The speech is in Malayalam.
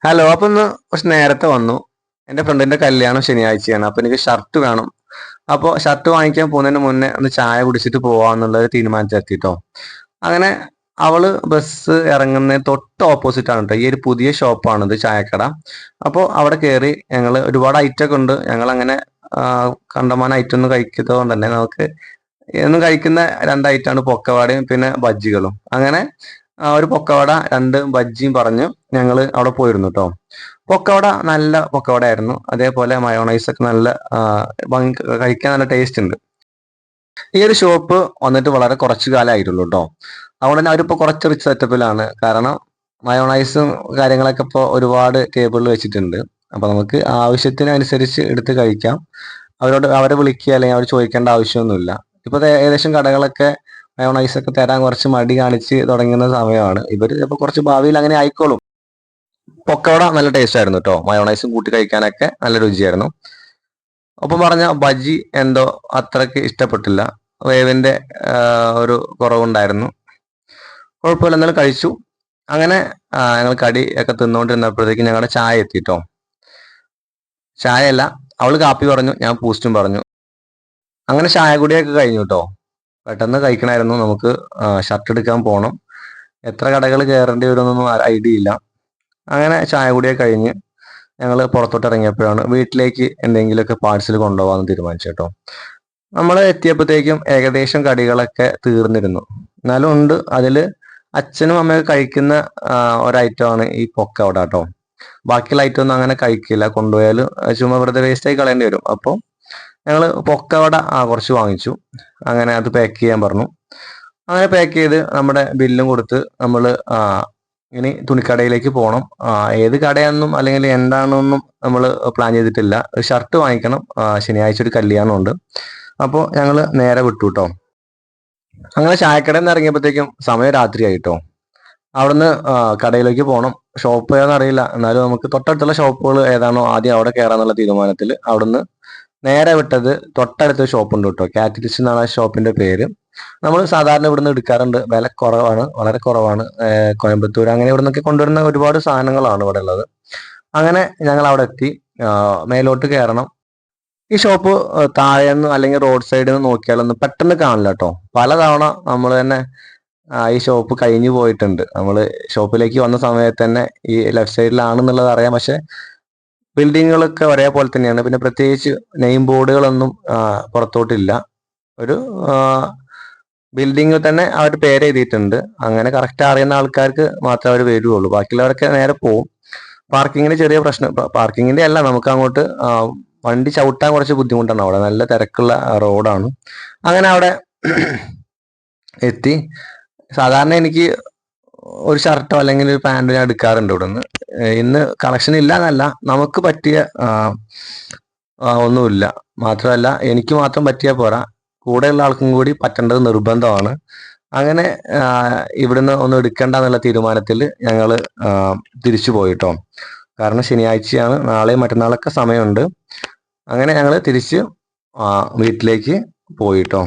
ഹലോ, അപ്പൊ ഒന്ന് കുറച്ച് നേരത്തെ വന്നു. എന്റെ ഫ്രണ്ടിന്റെ കല്യാണം ശനിയാഴ്ചയാണ്. അപ്പൊ എനിക്ക് ഷർട്ട് വേണം. അപ്പോൾ ഷർട്ട് വാങ്ങിക്കാൻ പോകുന്നതിന് മുന്നേ ഒന്ന് ചായ കുടിച്ചിട്ട് പോവാന്നുള്ളത് തീരുമാനിച്ചെത്തിട്ടോ. അങ്ങനെ അവള് ബസ് ഇറങ്ങുന്നതിന് തൊട്ട് ഓപ്പോസിറ്റ് ആണ് കേട്ടോ. ഈ ഒരു പുതിയ ഷോപ്പാണിത്, ചായക്കട. അപ്പോൾ അവിടെ കയറി ഞങ്ങൾ ഒരുപാട് ഐറ്റം ഒക്കെ ഉണ്ട്. ഞങ്ങൾ അങ്ങനെ കണ്ടമാനം ഐറ്റം ഒന്നും കഴിക്കുന്നത് കൊണ്ട് തന്നെ നമുക്ക് എന്നും കഴിക്കുന്ന രണ്ട് ഐറ്റമാണ് പൊക്കവാടയും പിന്നെ ബജ്ജികളും. അങ്ങനെ ഒരു പൊക്കവട രണ്ട് ബജ്ജിയും പറഞ്ഞു ഞങ്ങൾ അവിടെ പോയിരുന്നു കേട്ടോ. പൊക്കവട നല്ല പൊക്കവട ആയിരുന്നു. അതേപോലെ മയോണൈസ് ഒക്കെ നല്ല കഴിക്കാൻ നല്ല ടേസ്റ്റ് ഉണ്ട്. ഈ ഒരു ഷോപ്പ് വന്നിട്ട് വളരെ കുറച്ചു കാലമായിട്ടുള്ളൂ കേട്ടോ. അതുകൊണ്ട് തന്നെ അവരിപ്പോൾ കുറച്ച് റിച്ച് സെറ്റപ്പിലാണ്. കാരണം മയോണൈസും കാര്യങ്ങളൊക്കെ ഇപ്പോൾ ഒരുപാട് ടേബിളിൽ വെച്ചിട്ടുണ്ട്. അപ്പൊ നമുക്ക് ആവശ്യത്തിനനുസരിച്ച് എടുത്ത് കഴിക്കാം. അവരെ വിളിക്കുക അല്ലെങ്കിൽ അവർ ചോദിക്കേണ്ട ആവശ്യമൊന്നുമില്ല. ഇപ്പൊ ഏകദേശം കടകളൊക്കെ മയോണൈസ് ഒക്കെ തരാൻ കുറച്ച് മടി കാണിച്ച് തുടങ്ങുന്ന സമയമാണ്. ഇവര് ചിലപ്പോൾ കുറച്ച് ഭാവിയിൽ അങ്ങനെ ആയിക്കോളും. പൊക്കവട നല്ല ടേസ്റ്റ് ആയിരുന്നു കേട്ടോ. മയോണൈസും കൂട്ടി കഴിക്കാനൊക്കെ നല്ല രുചിയായിരുന്നു. ഒപ്പം പറഞ്ഞ ബജ്ജി എന്തോ അത്രക്ക് ഇഷ്ടപ്പെട്ടില്ല. വേവിന്റെ ഒരു കുറവുണ്ടായിരുന്നു. കുഴപ്പമില്ല, എന്നാലും കഴിച്ചു. അങ്ങനെ ഞങ്ങൾ കടി ഒക്കെ തിന്നുകൊണ്ടിരുന്നപ്പോഴത്തേക്കും ഞങ്ങളുടെ ചായ എത്തിട്ടോ. ചായ അല്ല, അവള് കാപ്പി പറഞ്ഞു, ഞാൻ പൂസ്റ്റും പറഞ്ഞു. അങ്ങനെ ചായ കുടിയൊക്കെ കഴിഞ്ഞു കേട്ടോ. പെട്ടെന്ന് കഴിക്കണമായിരുന്നു. നമുക്ക് ഷർട്ട് എടുക്കാൻ പോകണം. എത്ര കടകൾ കയറേണ്ടി വരുമെന്നൊന്നും ഐഡിയ ഇല്ല. അങ്ങനെ ചായ കുടിയൊക്കെ കഴിഞ്ഞ് ഞങ്ങൾ പുറത്തോട്ട് ഇറങ്ങിയപ്പോഴാണ് വീട്ടിലേക്ക് എന്തെങ്കിലുമൊക്കെ പാഴ്സൽ കൊണ്ടുപോകാമെന്ന് തീരുമാനിച്ചു കേട്ടോ. നമ്മൾ എത്തിയപ്പോഴത്തേക്കും ഏകദേശം കടികളൊക്കെ തീർന്നിരുന്നു. എന്നാലും ഉണ്ട് അതിൽ അച്ഛനും അമ്മയൊക്കെ കഴിക്കുന്ന ഒരൈറ്റമാണ് ഈ പൊക്കവട കേട്ടോ. ബാക്കിയുള്ള ഐറ്റം ഒന്നും അങ്ങനെ കഴിക്കില്ല. കൊണ്ടുപോയാൽ ചുമ്മാ വെറുതെ വേസ്റ്റായി കളയേണ്ടി വരും. അപ്പോൾ ഞങ്ങൾ പൊക്കവട കുറച്ച് വാങ്ങിച്ചു. അങ്ങനെ അത് പാക്ക് ചെയ്യാൻ പറഞ്ഞു. അങ്ങനെ പാക്ക് ചെയ്ത് നമ്മുടെ ബില്ലും കൊടുത്ത് നമ്മൾ ഇനി തുണിക്കടയിലേക്ക് പോകണം. ഏത് കടയാണെന്നും അല്ലെങ്കിൽ എന്താണെന്നൊന്നും നമ്മൾ പ്ലാൻ ചെയ്തിട്ടില്ല. ഒരു ഷർട്ട് വാങ്ങിക്കണം. ശനിയാഴ്ച ഒരു കല്യാണമുണ്ട്. അപ്പോൾ ഞങ്ങൾ നേരെ വിട്ടു കേട്ടോ. അങ്ങനെ ചായക്കടയിൽ നിന്ന് ഇറങ്ങിയപ്പോഴത്തേക്കും സമയം രാത്രിയായിട്ടോ. അവിടുന്ന് കടയിലേക്ക് പോകണം. ഷോപ്പ് ഏതാണെന്ന് അറിയില്ല, എന്നാലും നമുക്ക് തൊട്ടടുത്തുള്ള ഷോപ്പുകൾ ഏതാണോ ആദ്യം അവിടെ കയറാന്നുള്ള തീരുമാനത്തിൽ അവിടുന്ന് നേരെ വിട്ടത് തൊട്ടടുത്ത ഷോപ്പ് ഉണ്ട് കേട്ടോ. കാറ്റലിസ്റ്റ് എന്നാണ് ആ ഷോപ്പിന്റെ പേര്. നമ്മൾ സാധാരണ ഇവിടുന്ന് എടുക്കാറുണ്ട്. വില കുറവാണ്, വളരെ കുറവാണ്. കോയമ്പത്തൂർ അങ്ങനെ ഇവിടെ നിന്നൊക്കെ കൊണ്ടുവരുന്ന ഒരുപാട് സാധനങ്ങളാണ് ഇവിടെ ഉള്ളത്. അങ്ങനെ ഞങ്ങൾ അവിടെ എത്തി. മേലോട്ട് കയറണം. ഈ ഷോപ്പ് താഴേന്ന് അല്ലെങ്കിൽ റോഡ് സൈഡിൽ നിന്ന് നോക്കിയാലൊന്നും പെട്ടെന്ന് കാണില്ല കേട്ടോ. പലതവണ നമ്മൾ തന്നെ ഈ ഷോപ്പ് കഴിഞ്ഞു പോയിട്ടുണ്ട്. നമ്മൾ ഷോപ്പിലേക്ക് വന്ന സമയത്ത് തന്നെ ഈ ലെഫ്റ്റ് സൈഡിലാണെന്നുള്ളത് അറിയാം. പക്ഷെ ബിൽഡിങ്ങുകളൊക്കെ ഒരേപോലെ തന്നെയാണ്. പിന്നെ പ്രത്യേകിച്ച് നെയിം ബോർഡുകളൊന്നും പുറത്തോട്ടില്ല. ഒരു ബിൽഡിങ്ങിൽ തന്നെ അവർ പേര് എഴുതിയിട്ടുണ്ട്. അങ്ങനെ കറക്റ്റ് അറിയുന്ന ആൾക്കാർക്ക് മാത്രമേ അവർ വരുള്ളൂ. ബാക്കിയുള്ളവരൊക്കെ നേരെ പോവും. പാർക്കിങ്ങിന് ചെറിയ പ്രശ്നം, പാർക്കിങ്ങിന്റെ അല്ല, നമുക്ക് അങ്ങോട്ട് വണ്ടി ചവിട്ടാൻ കുറച്ച് ബുദ്ധിമുട്ടാണ്. അവിടെ നല്ല തിരക്കുള്ള റോഡാണ്. അങ്ങനെ അവിടെ എത്തി. സാധാരണ എനിക്ക് ഒരു ഷർട്ടോ അല്ലെങ്കിൽ ഒരു പാൻറ്റോ ഞാൻ എടുക്കാറുണ്ട് ഇവിടെ നിന്ന്. ഇന്ന് കളക്ഷൻ ഇല്ല എന്നല്ല, നമുക്ക് പറ്റിയ ഒന്നുമില്ല. മാത്രമല്ല എനിക്ക് മാത്രം പറ്റിയാൽ പോരാ, കൂടെയുള്ള ആൾക്കും കൂടി പറ്റേണ്ടത് നിർബന്ധമാണ്. അങ്ങനെ ഇവിടുന്ന് ഒന്നും എടുക്കണ്ട എന്നുള്ള തീരുമാനത്തിൽ ഞങ്ങൾ തിരിച്ചു പോയിട്ടോ. കാരണം ശനിയാഴ്ചയാണ്, നാളെയും മറ്റന്നാളൊക്കെ സമയമുണ്ട്. അങ്ങനെ ഞങ്ങൾ തിരിച്ച് വീട്ടിലേക്ക് പോയിട്ടോ.